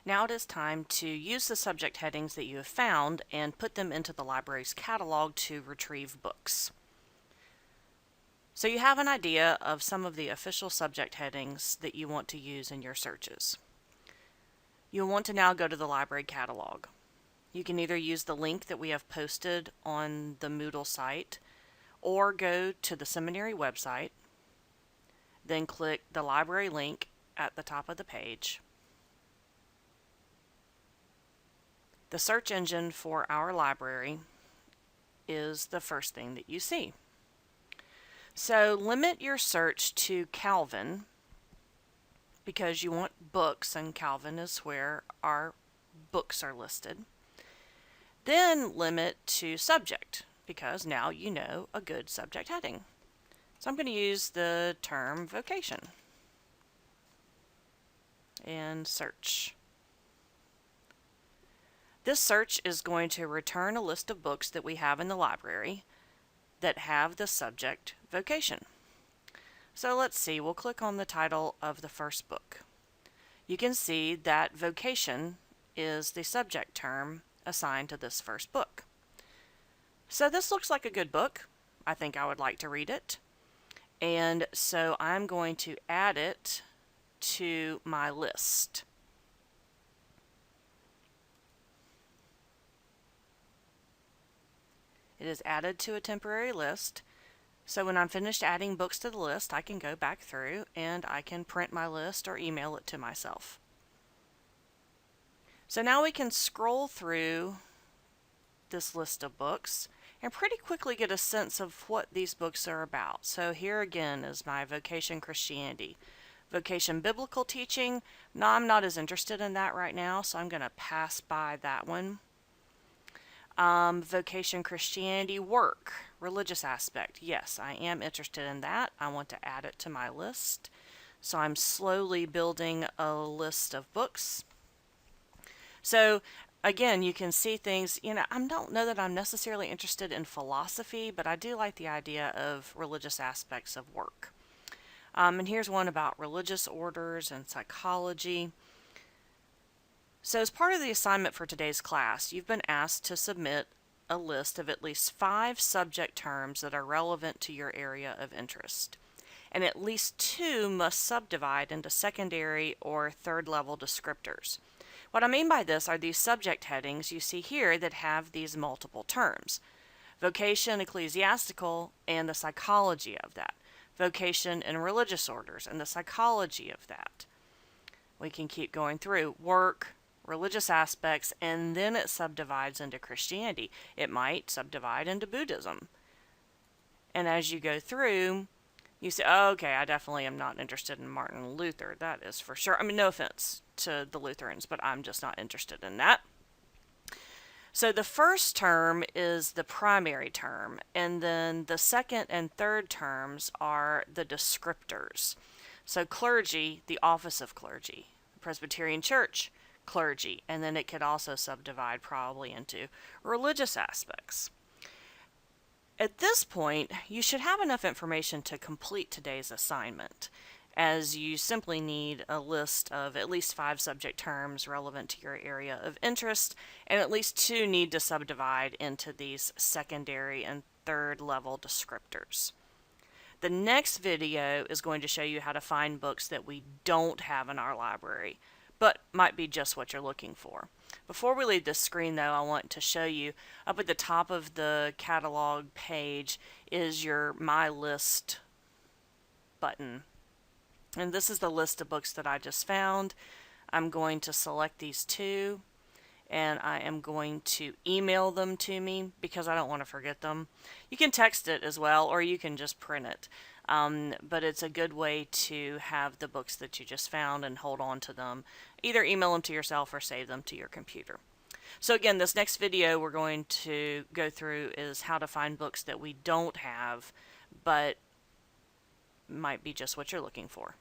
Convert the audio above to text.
Now it is time to use the subject headings that you have found and put them into the library's catalog to retrieve books. So you have an idea of some of the official subject headings that you want to use in your searches. You'll want to now go to the library catalog. You can either use the link that we have posted on the Moodle site or go to the seminary website, then click the library link at the top of the page. The search engine for our library is the first thing that you see. So limit your search to Calvin because you want books, and Calvin is where our books are listed. Then limit to subject because now you know a good subject heading. So I'm going to use the term vocation and search. This search is going to return a list of books that we have in the library that have the subject vocation. So let's see, we'll click on the title of the first book. You can see that vocation is the subject term assigned to this first book. So this looks like a good book. I think I would like to read it. And so I'm going to add it to my list. It is added to a temporary list. So when I'm finished adding books to the list, I can go back through and I can print my list or email it to myself. So now we can scroll through this list of books and pretty quickly get a sense of what these books are about. So here again is my Vocation Christianity. Vocation Biblical Teaching, no, I'm not as interested in that right now, so I'm going to pass by that one. Vocation Christianity Work, religious aspect. Yes, I am interested in that. I want to add it to my list. So I'm slowly building a list of books. So again, you can see things, I don't know that I'm necessarily interested in philosophy, but I do like the idea of religious aspects of work. And here's one about religious orders and psychology. So as part of the assignment for today's class, you've been asked to submit a list of at least 5 subject terms that are relevant to your area of interest. And at least 2 must subdivide into secondary or third level descriptors. What I mean by this are these subject headings you see here that have these multiple terms. Vocation, ecclesiastical, and the psychology of that. Vocation and religious orders and the psychology of that. We can keep going through. Work, religious aspects, and then it subdivides into Christianity. It might subdivide into Buddhism. And as you go through, you say, oh, okay, I definitely am not interested in Martin Luther. That is for sure. I mean, no offense to the Lutherans, but I'm just not interested in that. So the first term is the primary term, and then the second and third terms are the descriptors. So clergy, the office of clergy. Presbyterian Church, clergy, and then it could also subdivide probably into religious aspects. At this point, you should have enough information to complete today's assignment, as you simply need a list of at least 5 subject terms relevant to your area of interest, and at least 2 need to subdivide into these secondary and third level descriptors. The next video is going to show you how to find books that we don't have in our library, but might be just what you're looking for. Before we leave this screen though, I want to show you up at the top of the catalog page is your My List button. And this is the list of books that I just found. I'm going to select these 2 and I am going to email them to me because I don't want to forget them. You can text it as well, or you can just print it. But it's a good way to have the books that you just found and hold on to them. Either email them to yourself or save them to your computer. So again, this next video we're going to go through is how to find books that we don't have, but might be just what you're looking for.